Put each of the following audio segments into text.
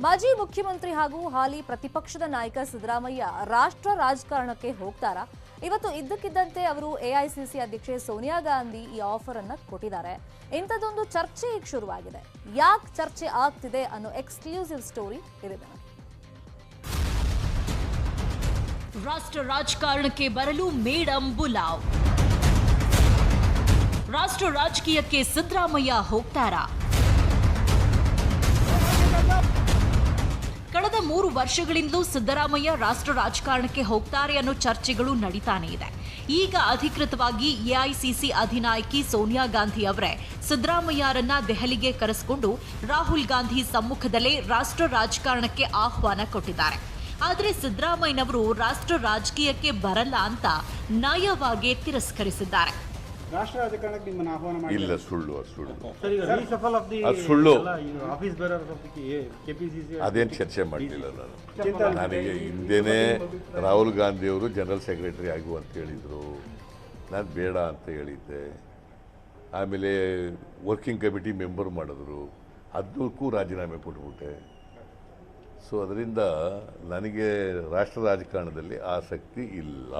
ಮಾಜಿ ಮುಖ್ಯಮಂತ್ರಿ ಹಾಗೂ ಹಾಲಿ ಪ್ರತಿಪಕ್ಷದ ನಾಯಕ ಸಿದ್ದರಾಮಯ್ಯ ರಾಷ್ಟ್ರ ರಾಜಕಾರಣಕ್ಕೆ ಹೋಗ್ತಾರಾ? ಇವತ್ತು ಇದ್ದಕ್ಕಿದ್ದಂತೆ ಅವರು ಎಐಸಿಸಿ ಅಧ್ಯಕ್ಷೆ ಸೋನಿಯಾ ಗಾಂಧಿ ಈ ಆಫರ್ ಅನ್ನು ಕೊಟ್ಟಿದ್ದಾರೆ. ಇಂಥದ್ದೊಂದು ಚರ್ಚೆ ಈಗ ಶುರುವಾಗಿದೆ. ಯಾಕೆ ಚರ್ಚೆ ಆಗ್ತಿದೆ ಅನ್ನೋ ಎಕ್ಸ್ಕ್ಲೂಸಿವ್ ಸ್ಟೋರಿ ಇದೆ. ರಾಷ್ಟ್ರ ರಾಜಕಾರಣಕ್ಕೆ ಬರಲು ಮೇಡಂ ಬುಲಾವ್. ರಾಷ್ಟ್ರ ರಾಜಕೀಯಕ್ಕೆ ಸಿದ್ದರಾಮಯ್ಯ ಹೋಗ್ತಾರಾ? ಕಳೆದ 3 ವರ್ಷಗಳಿಂದಲೂ ಸಿದ್ದರಾಮಯ್ಯ ರಾಷ್ಟ್ರ ರಾಜಕಾರಣಕ್ಕೆ ಹೋಗ್ತಾರೆ ಅನ್ನೋ ಚರ್ಚೆಗಳು ನಡೀತಾನೆ ಇದೆ. ಈಗ ಅಧಿಕೃತವಾಗಿ ಎಐಸಿಸಿ ಅಧಿನಾಯಕಿ ಸೋನಿಯಾ ಗಾಂಧಿ ಅವರೇ ಸಿದ್ದರಾಮಯ್ಯರನ್ನ ದೆಹಲಿಗೆ ಕರೆಸಿಕೊಂಡು ರಾಹುಲ್ ಗಾಂಧಿ ಸಮ್ಮುಖದಲ್ಲೇ ರಾಷ್ಟ್ರ ರಾಜಕಾರಣಕ್ಕೆ ಆಹ್ವಾನ ಕೊಟ್ಟಿದ್ದಾರೆ. ಆದರೆ ಸಿದ್ದರಾಮಯ್ಯನವರು ರಾಷ್ಟ್ರ ರಾಜಕೀಯಕ್ಕೆ ಬರಲ್ಲ ಅಂತ ನಯವಾಗಿ ತಿರಸ್ಕರಿಸಿದ್ದಾರೆ. ರಾಷ್ಟ್ರ ರಾಜಕಾರಣಕ್ಕೆ ನಿಮ್ಮನ್ನು ಆಹ್ವಾನ ಮಾಡಿ ಇಲ್ಲ, ಸುಳ್ಳು. ಅದೇನು ಚರ್ಚೆ ಮಾಡಲಿಲ್ಲ. ನನಗೆ ಹಿಂದೆನೇ ರಾಹುಲ್ ಗಾಂಧಿ ಅವರು ಜನರಲ್ ಸೆಕ್ರೆಟರಿ ಆಗು ಅಂತ ಹೇಳಿದರು. ನಾನು ಬೇಡ ಅಂತ ಹೇಳಿದ್ದೆ. ಆಮೇಲೆ ವರ್ಕಿಂಗ್ ಕಮಿಟಿ ಮೆಂಬರ್ ಮಾಡಿದ್ರು, ಅದಕ್ಕೂ ರಾಜೀನಾಮೆ ಕೊಟ್ಬಿಟ್ಟೆ. ಸೊ ಅದರಿಂದ ನನಗೆ ರಾಷ್ಟ್ರ ರಾಜಕಾರಣದಲ್ಲಿ ಆಸಕ್ತಿ ಇಲ್ಲ.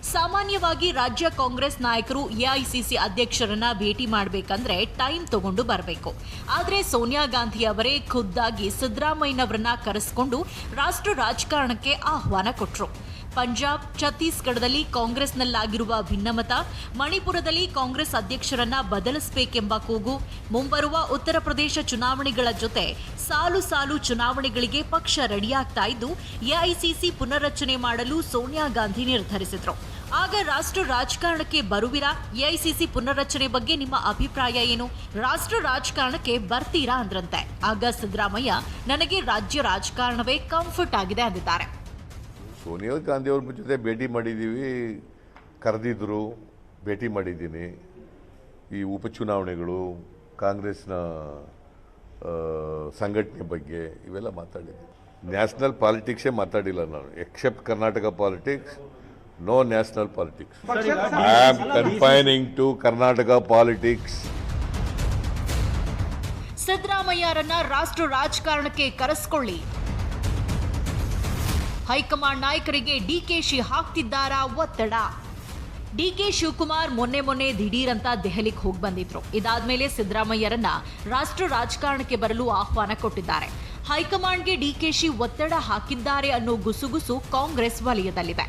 ಸಾಮಾನ್ಯವಾಗಿ ರಾಜ್ಯ ಕಾಂಗ್ರೆಸ್ ನಾಯಕರು ಎಐಸಿಸಿ ಅಧ್ಯಕ್ಷರನ್ನ ಭೇಟಿ ಮಾಡಬೇಕಂದ್ರೆ ಟೈಮ್ ತಗೊಂಡು ಬರಬೇಕು. ಆದರೆ ಸೋನಿಯಾ ಗಾಂಧಿ ಅವರೇ ಖುದ್ದಾಗಿ ಸಿದ್ದರಾಮಯ್ಯನವರನ್ನ ಕರೆಸಿಕೊಂಡು ರಾಷ್ಟ್ರ ರಾಜಕಾರಣಕ್ಕೆ ಆಹ್ವಾನ ಕೊಟ್ಟರು. ಪಂಜಾಬ್, ಛತ್ತೀಸ್ಗಢದಲ್ಲಿ ಕಾಂಗ್ರೆಸ್ನಲ್ಲಾಗಿರುವ ಭಿನ್ನಮತ, ಮಣಿಪುರದಲ್ಲಿ ಕಾಂಗ್ರೆಸ್ ಅಧ್ಯಕ್ಷರನ್ನ ಬದಲಿಸಬೇಕೆಂಬ ಕೂಗು, ಮುಂಬರುವ ಉತ್ತರ ಪ್ರದೇಶ ಚುನಾವಣೆಗಳ ಜೊತೆ ಸಾಲು ಸಾಲು ಚುನಾವಣೆಗಳಿಗೆ ಪಕ್ಷ ರೆಡಿಯಾಗ್ತಾ ಇದ್ದು ಎಐಸಿಸಿ ಪುನರ್ರಚನೆ ಮಾಡಲು ಸೋನಿಯಾ ಗಾಂಧಿ ನಿರ್ಧರಿಸಿದ್ರು. ಆಗ ರಾಷ್ಟ್ರ ರಾಜಕಾರಣಕ್ಕೆ ಬರುವಿರಾ? ಎಐಸಿಸಿ ಪುನರ್ರಚನೆ ಬಗ್ಗೆ ನಿಮ್ಮ ಅಭಿಪ್ರಾಯ ಏನು? ರಾಷ್ಟ್ರ ರಾಜಕಾರಣಕ್ಕೆ ಬರ್ತೀರಾ ಅಂದ್ರಂತೆ. ಆಗ ಸಿದ್ದರಾಮಯ್ಯ, ನನಗೆ ರಾಜ್ಯ ರಾಜಕಾರಣವೇ ಕಂಫರ್ಟ್ ಆಗಿದೆ ಅಂದಿದ್ದಾರೆ. ಸೋನಿಯಾ ಗಾಂಧಿ ಅವ್ರ ಜೊತೆ ಭೇಟಿ ಮಾಡಿದ್ದೀವಿ, ಕರೆದಿದ್ರು, ಭೇಟಿ ಮಾಡಿದ್ದೀನಿ. ಈ ಉಪಚುನಾವಣೆಗಳು, ಕಾಂಗ್ರೆಸ್ನ ಸಂಘಟನೆ ಬಗ್ಗೆ ಇವೆಲ್ಲ ಮಾತಾಡಿದ್ದೀನಿ. ನ್ಯಾಷನಲ್ ಪಾಲಿಟಿಕ್ಸೇ ಮಾತಾಡಿಲ್ಲ ನಾನು. Except Karnataka politics, no national politics. I am confining to Karnataka politics. ಸಿದ್ದರಾಮಯ್ಯರನ್ನ ರಾಷ್ಟ್ರ ರಾಜಕಾರಣಕ್ಕೆ ಕರೆಸಿಕೊಳ್ಳಿ. ಹೈಕಮಾಂಡ್ ನಾಯಕರಿಗೆ ಡಿಕೆಶಿ ಹಾಕ್ತಿದ್ದಾರಾ ಒತ್ತಡ? ಡಿಕೆ ಶಿವಕುಮಾರ್ ಮೊನ್ನೆ ದಿಢೀರ್ ಅಂತ ದೆಹಲಿಗೆ ಹೋಗಿ ಬಂದಿದ್ರು. ಇದಾದ್ಮೇಲೆ ಸಿದ್ದರಾಮಯ್ಯರನ್ನ ರಾಷ್ಟ್ರ ರಾಜಕಾರಣಕ್ಕೆ ಬರಲು ಆಹ್ವಾನ ಕೊಟ್ಟಿದ್ದಾರೆ. ಹೈಕಮಾಂಡ್ಗೆ ಡಿಕೆಶಿ ಒತ್ತಡ ಹಾಕಿದ್ದಾರೆ ಅನ್ನೋ ಗುಸುಗುಸು ಕಾಂಗ್ರೆಸ್ ವಲಯದಲ್ಲಿದೆ.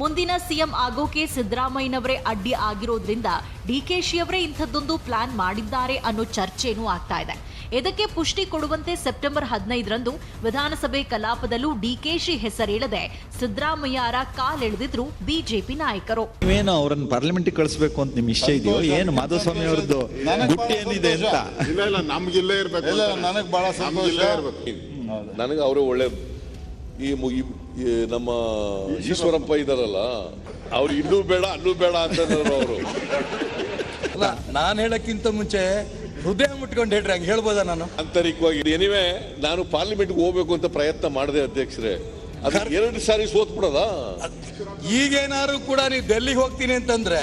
ಮುಂದಿನ ಸಿಎಂ ಆಗೋಕೆ ಸಿದ್ದರಾಮಯ್ಯನವರೇ ಅಡ್ಡಿ ಆಗಿರೋದ್ರಿಂದ ಡಿಕೆಶಿ ಅವರೇ ಇಂಥದ್ದೊಂದು ಪ್ಲಾನ್ ಮಾಡಿದ್ದಾರೆ ಅನ್ನೋ ಚರ್ಚೆನೂ ಆಗ್ತಾ ಇದೆ. ಇದಕ್ಕೆ ಪುಷ್ಟಿ ಕೊಡುವಂತೆ ಸೆಪ್ಟೆಂಬರ್ 15ರಂದು ವಿಧಾನಸಭೆ ಕಲಾಪದಲ್ಲೂ ಡಿಕೆಶಿ ಹೆಸರೇಳದೆ ಸಿದ್ದರಾಮಯ್ಯರ ಕಾಲೆಳೆದಿದ್ರು ಬಿಜೆಪಿ ನಾಯಕರು. ಏನು ಅವರನ್ನು ಪಾರ್ಲಿಮೆಂಟ್ ಕಳಿಸಬೇಕು ಅಂತ ನಿಮ್ ಇಷ್ಟ ಇದೆಯೋ ಏನು? ಮಾಧುಸ್ವಾಮಿ ಅವರದ್ದು ಗುಟ್ಟಿ ಏನಿದೆ ಅಂತ? ಇಲ್ಲ, ನಮ್ಗಿಲ್ಲೇ ಇರ್ಬೇಕು. ನನಗೆ ಬಹಳ ಸಂತೋಷ. ನನಗೆ ಅವರು ಒಳ್ಳೆ ಈ ನಮ್ಮ ಈಶ್ವರಪ್ಪ ಇದಾರಲ್ಲ, ಅವ್ರು ಇನ್ನೂ ಬೇಡ ಅಂತಂದ್ರು. ಅವರು ನಾನು ಹೇಳಕ್ಕಿಂತ ಮುಂಚೆ ಹೃದಯ ಮುಟ್ಕೊಂಡು ಹೇಳ್ರಿ, ಹಂಗೆ ಹೇಳ್ಬೋದಾ? ನಾನು ಆಂತರಿಕವಾಗಿ ಎನಿವೆ ನಾನು ಪಾರ್ಲಿಮೆಂಟ್ಗೆ ಹೋಗ್ಬೇಕು ಅಂತ ಪ್ರಯತ್ನ ಮಾಡಿದೆ ಅಧ್ಯಕ್ಷರೇ. ಅದು 2 ಸಾರಿ ಸೋತ್ಬಿಡೋದ. ಈಗೇನಾದ್ರು ಕೂಡ ನೀವು ಡೆಲ್ಲಿಗೆ ಹೋಗ್ತೀನಿ ಅಂತಂದ್ರೆ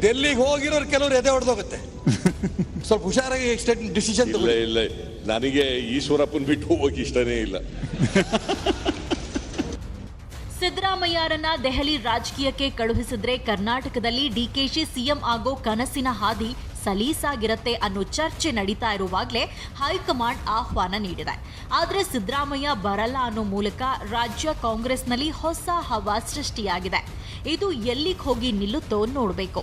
ಡೆಲ್ಲಿಗೆ ಹೋಗಿರೋರು ಕೆಲವರು ಎದೆ ಹೊಡೆದೋಗುತ್ತೆ. ಸ್ವಲ್ಪ ಹುಷಾರಾಗಿ ಡಿಸಿಷನ್. ಇಲ್ಲ, ನನಗೆ ಈಶ್ವರಪ್ಪನ ಬಿಟ್ಟು ಹೋಗೋಕೆ ಇಷ್ಟನೇ ಇಲ್ಲ. ಸಿದ್ದರಾಮಯ್ಯರನ್ನ ದೆಹಲಿ ರಾಜಕೀಯಕ್ಕೆ ಕಳುಹಿಸಿದ್ರೆ ಕರ್ನಾಟಕದಲ್ಲಿ ಡಿಕೆಶಿ ಸಿಎಂ ಆಗೋ ಕನಸಿನ ಹಾದಿ ಸಲೀಸಾಗಿರತ್ತೆ ಅನ್ನೋ ಚರ್ಚೆ ನಡೀತಾ ಇರುವಾಗಲೇ ಹೈಕಮಾಂಡ್ ಆಹ್ವಾನ ನೀಡಿದೆ. ಆದರೆ ಸಿದ್ದರಾಮಯ್ಯ ಬರಲ್ಲ ಅನ್ನೋ ಮೂಲಕ ರಾಜ್ಯ ಕಾಂಗ್ರೆಸ್ನಲ್ಲಿ ಹೊಸ ಹವಾ ಸೃಷ್ಟಿಯಾಗಿದೆ. ಇದು ಎಲ್ಲಿಗೆ ಹೋಗಿ ನಿಲ್ಲುತ್ತೋ ನೋಡಬೇಕು.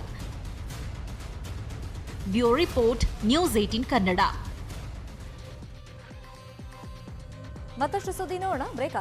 Bureau report, news 18 Kannada. ಮತ್ತಷ್ಟು ಸುದ್ದಿ ನೋಡೋಣ, ಬ್ರೇಕ್.